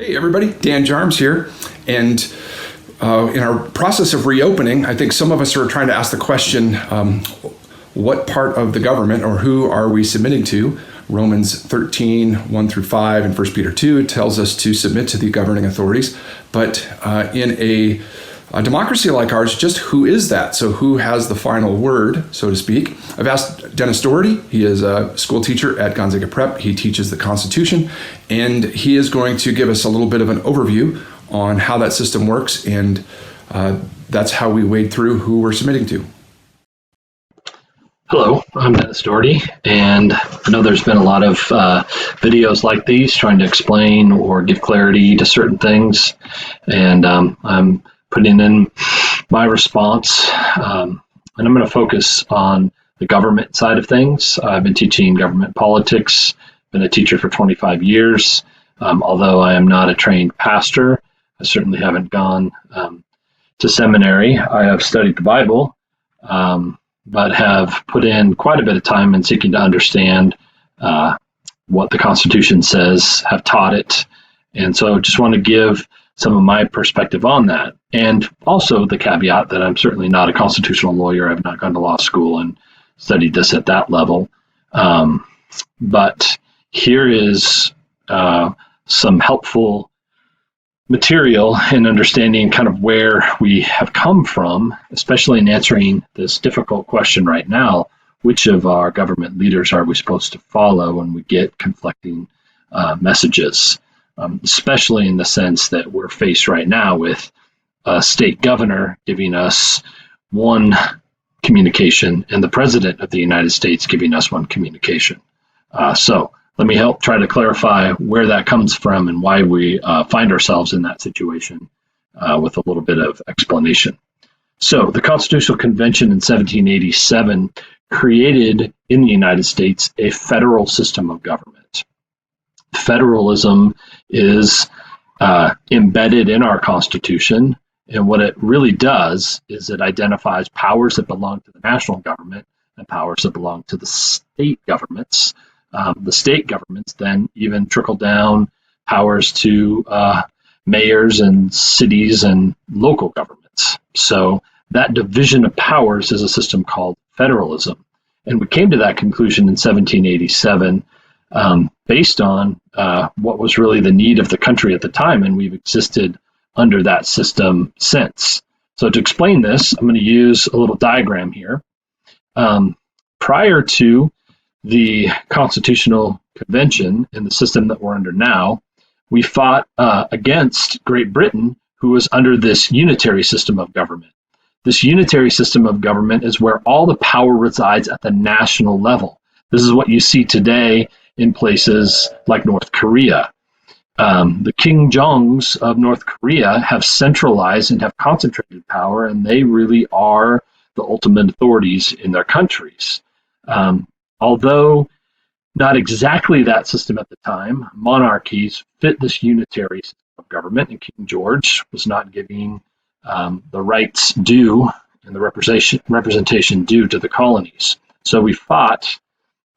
Hey everybody, Dan Jarms here. And in our process of reopening, I think some of us are trying to ask the question, what part of the government or who are we submitting to? Romans 13, 1 through 5 and 1 Peter 2 tells us to submit to the governing authorities. But in a democracy like ours, just who is that? So who has the final word, so to speak? I've asked Dennis Doherty. He is a school teacher at Gonzaga Prep. He teaches the Constitution, and he is going to give us a little bit of an overview on how that system works, and that's how we wade through who we're submitting to. Hello, I'm Dennis Doherty, and I know there's been a lot of videos like these trying to explain or give clarity to certain things, and I'm putting in my response, and I'm going to focus on the government side of things. I've been teaching government politics, been a teacher for 25 years. Although I am not a trained pastor, I certainly haven't gone to seminary. I have studied the Bible, but have put in quite a bit of time in seeking to understand what the Constitution says, have taught it, and so just want to give some of my perspective on that. And also the caveat that I'm certainly not a constitutional lawyer. I've not gone to law school and studied this at that level. But here is some helpful material in understanding kind of where we have come from, especially in answering this difficult question right now: which of our government leaders are we supposed to follow when we get conflicting messages? Especially in the sense that we're faced right now with a state governor giving us one communication and the president of the United States giving us one communication. So let me help try to clarify where that comes from and why we find ourselves in that situation with a little bit of explanation. So the Constitutional Convention in 1787 created in the United States a federal system of government. Federalism is embedded in our Constitution, and what it really does is it identifies powers that belong to the national government and powers that belong to the state governments. The state governments then even trickle down powers to mayors and cities and local governments. So that division of powers is a system called federalism. And we came to that conclusion in 1787 based on what was really the need of the country at the time, and we've existed under that system since. So to explain this, I'm going to use a little diagram here. Prior to the Constitutional Convention and the system that we're under now, we fought against Great Britain, who was under this unitary system of government. This unitary system of government is where all the power resides at the national level. This is what you see today in places like North Korea. The King Jongs of North Korea have centralized and have concentrated power, and they really are the ultimate authorities in their countries. Although not exactly that system at the time, monarchies fit this unitary system of government, and King George was not giving the rights due and the representation due to the colonies. So we fought,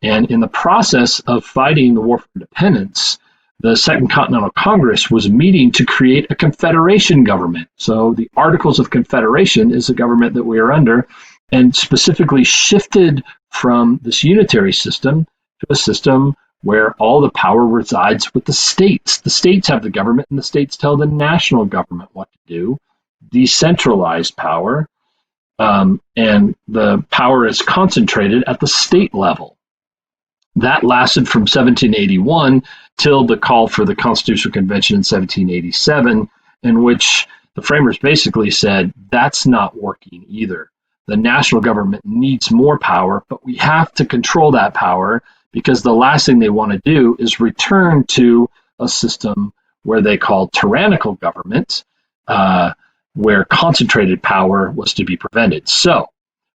and in the process of fighting the War for Independence, the Second Continental Congress was meeting to create a confederation government. So the Articles of Confederation is the government that we are under, and specifically shifted from this unitary system to a system where all the power resides with the states. The states have the government, and the states tell the national government what to do. Decentralized power, and the power is concentrated at the state level. That lasted from 1781 till the call for the Constitutional Convention in 1787, in which the framers basically said, that's not working either. The national government needs more power, but we have to control that power, because the last thing they want to do is return to a system where they call tyrannical government, where concentrated power was to be prevented. So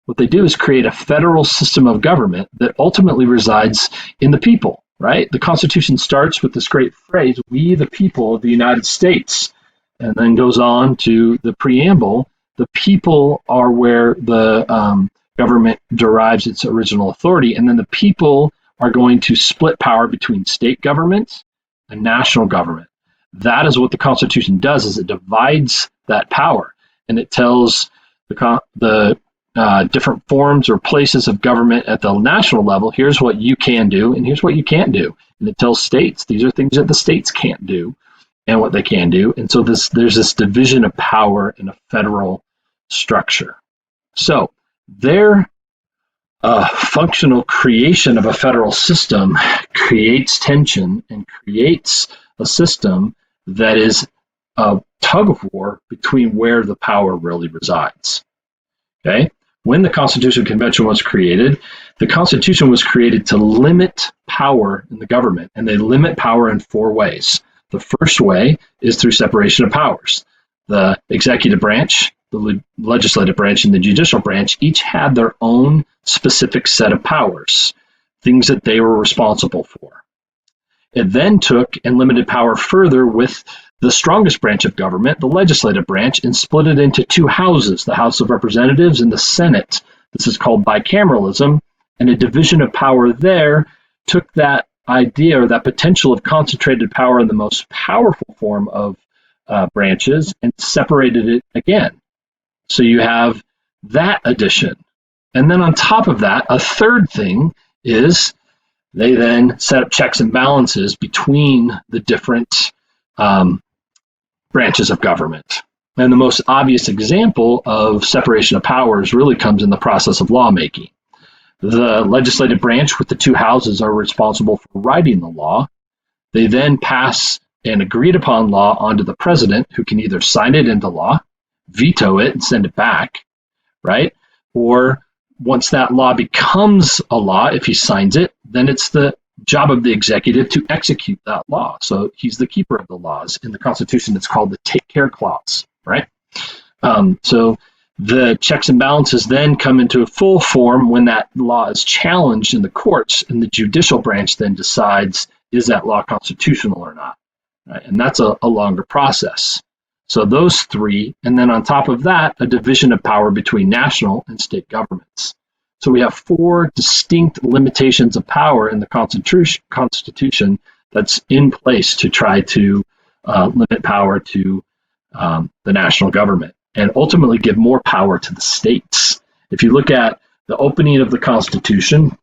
what they do is create a federal system of government that ultimately resides in the people, right? The Constitution starts with this great phrase, "We the people of the United States," and then goes on to the preamble. The people are where the government derives its original authority, and then the people are going to split power between state government and national government. That is what the Constitution does, is it divides that power, and it tells the different forms or places of government at the national level, here's what you can do and here's what you can't do. And it tells states, these are things that the states can't do and what they can do. And so there's this division of power in a federal structure. So their functional creation of a federal system creates tension and creates a system that is a tug of war between where the power really resides. Okay? When the Constitutional Convention was created, the Constitution was created to limit power in the government, and they limit power in 4 ways. The first way is through separation of powers. The executive branch, the legislative branch, and the judicial branch each had their own specific set of powers, things that they were responsible for. It then took and limited power further with the strongest branch of government, the legislative branch, and split it into 2 houses, the House of Representatives and the Senate. This is called bicameralism, and a division of power there took that idea or that potential of concentrated power in the most powerful form of branches and separated it again. So you have that addition. And then on top of that, a third thing is they then set up checks and balances between the different branches of government. And the most obvious example of separation of powers really comes in the process of lawmaking. The legislative branch with the 2 houses are responsible for writing the law. They then pass an agreed upon law onto the president, who can either sign it into law, veto it and send it back, right? Or once that law becomes a law, if he signs it, then it's the job of the executive to execute that law. So he's the keeper of the laws. In the Constitution, it's called the take care clause, right? So the checks and balances then come into a full form when that law is challenged in the courts, and the judicial branch then decides, is that law constitutional or not? Right? And that's a longer process. So those 3, and then on top of that, a division of power between national and state governments. So we have 4 distinct limitations of power in the Constitution that's in place to try to limit power to the national government and ultimately give more power to the states. If you look at the opening of the Constitution,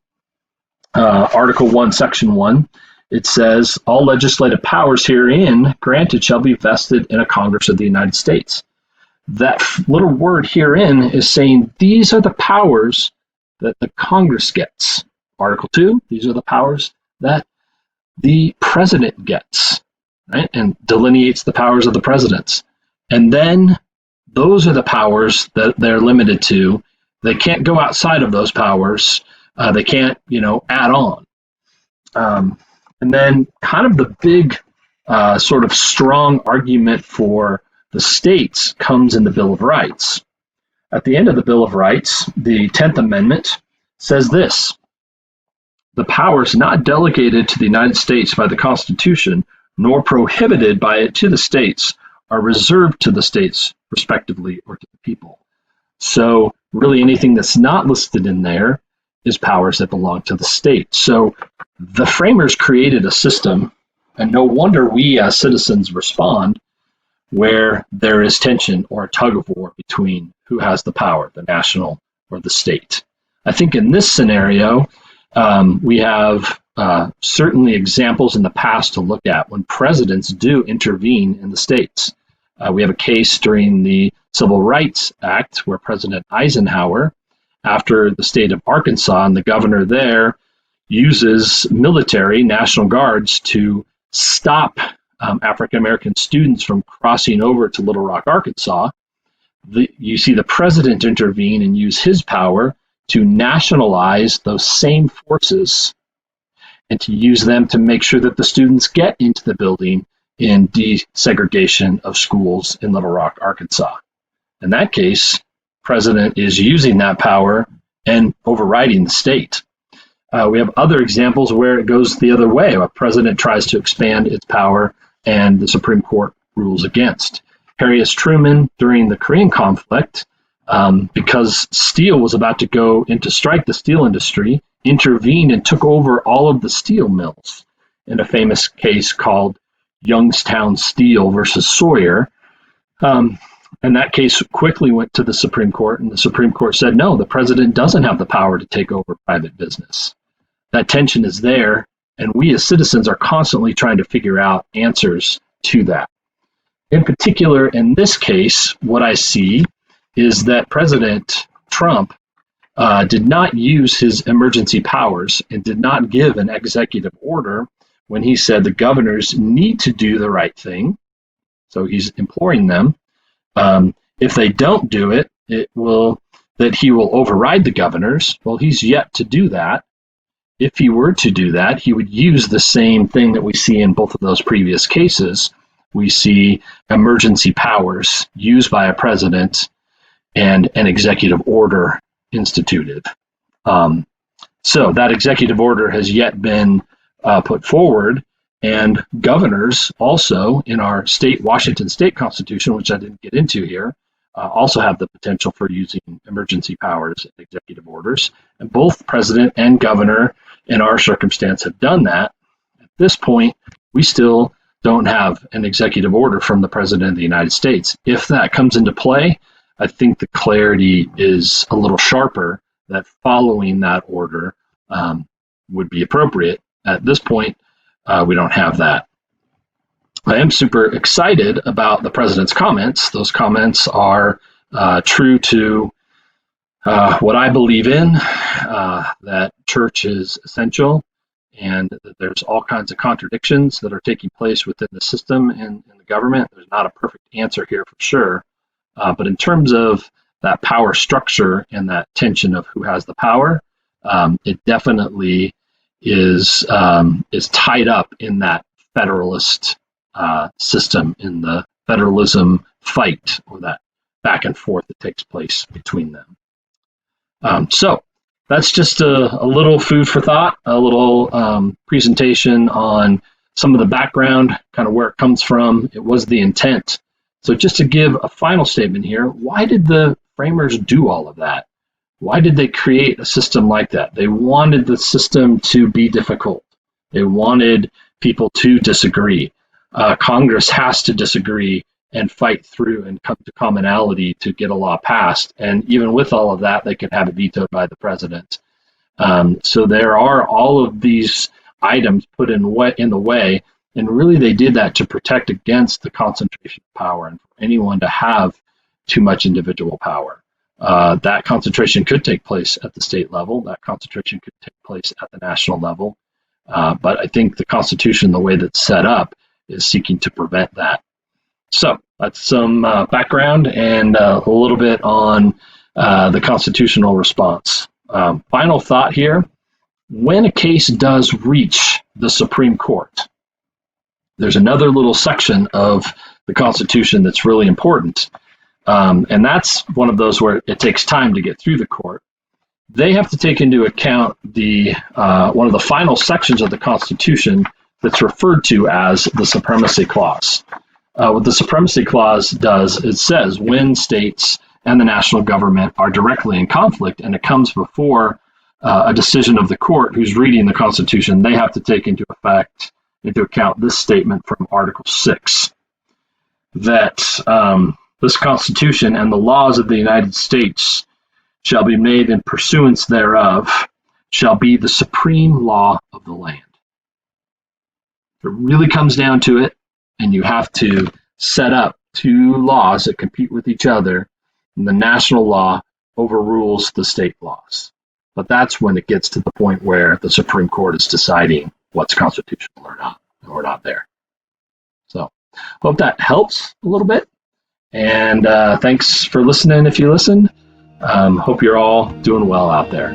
Article 1, Section 1, it says, all legislative powers herein granted shall be vested in a Congress of the United States. That little word herein is saying these are the powers that the Congress gets. Article 2, these are the powers that the president gets, right? And delineates the powers of the presidents. And then those are the powers that they're limited to. They can't go outside of those powers. They can't, add on. And then kind of the big sort of strong argument for the states comes in the Bill of Rights. At the end of the Bill of Rights, the 10th Amendment says this: the powers not delegated to the United States by the Constitution, nor prohibited by it to the states, are reserved to the states, respectively, or to the people. So really anything that's not listed in there is powers that belong to the state. So the framers created a system, and no wonder we as citizens respond, where there is tension or a tug of war between who has the power, the national or the state. I think in this scenario, we have certainly examples in the past to look at when presidents do intervene in the states. We have a case during the Civil Rights Act where President Eisenhower, after the state of Arkansas and the governor there uses military, National Guards, to stop African-American students from crossing over to Little Rock, Arkansas. You see the president intervene and use his power to nationalize those same forces and to use them to make sure that the students get into the building in desegregation of schools in Little Rock, Arkansas. In that case, president is using that power and overriding the state. We have other examples where it goes the other way. A president tries to expand its power and the Supreme Court rules against. Harry S. Truman, during the Korean conflict, because steel was about to go into strike the steel industry, intervened and took over all of the steel mills in a famous case called Youngstown Steel versus Sawyer. And that case quickly went to the Supreme Court, and the Supreme Court said, no, the president doesn't have the power to take over private business. That tension is there, and we as citizens are constantly trying to figure out answers to that. In particular, in this case, what I see is that President Trump did not use his emergency powers and did not give an executive order when he said the governors need to do the right thing. So he's imploring them. If they don't do it, that he will override the governors. Well, he's yet to do that. If he were to do that, he would use the same thing that we see in both of those previous cases. We see emergency powers used by a president and an executive order instituted. So that executive order has yet been put forward, and governors also in our Washington State Constitution, which I didn't get into here, also have the potential for using emergency powers and executive orders. And both president and governor in our circumstance have done that. At this point, we still don't have an executive order from the president of the United States. If that comes into play, I think the clarity is a little sharper that following that order would be appropriate. At this point, we don't have that. I am super excited about the president's comments. Those comments are true to what I believe in, that church is essential, and that there's all kinds of contradictions that are taking place within the system and the government. There's not a perfect answer here for sure. But in terms of that power structure and that tension of who has the power, it definitely is tied up in that federalist system, in the federalism fight, or that back and forth that takes place between them. So that's just a little food for thought, a little presentation on some of the background, kind of where it comes from. It was the intent. So just to give a final statement here, why did the framers do all of that? Why did they create a system like that? They wanted the system to be difficult. They wanted people to disagree. Congress has to disagree and fight through and come to commonality to get a law passed. And even with all of that, they can have it vetoed by the president. So there are all of these items put in the way, and really they did that to protect against the concentration of power and for anyone to have too much individual power. That concentration could take place at the state level. That concentration could take place at the national level. But I think the Constitution, the way that's set up, is seeking to prevent that. So that's some background and a little bit on the constitutional response. Final thought here. When a case does reach the Supreme Court, there's another little section of the Constitution that's really important. And that's one of those where it takes time to get through the court. They have to take into account one of the final sections of the Constitution that's referred to as the Supremacy Clause. What the Supremacy Clause does, it says when states and the national government are directly in conflict and it comes before a decision of the court who's reading the Constitution, they have to take into account this statement from Article 6, that this Constitution and the laws of the United States shall be made in pursuance thereof, shall be the supreme law of the land. If it really comes down to it, and you have to set up two laws that compete with each other, and the national law overrules the state laws. But that's when it gets to the point where the Supreme Court is deciding what's constitutional or not, and we're not there. So hope that helps a little bit. And thanks for listening if you listened. Hope you're all doing well out there.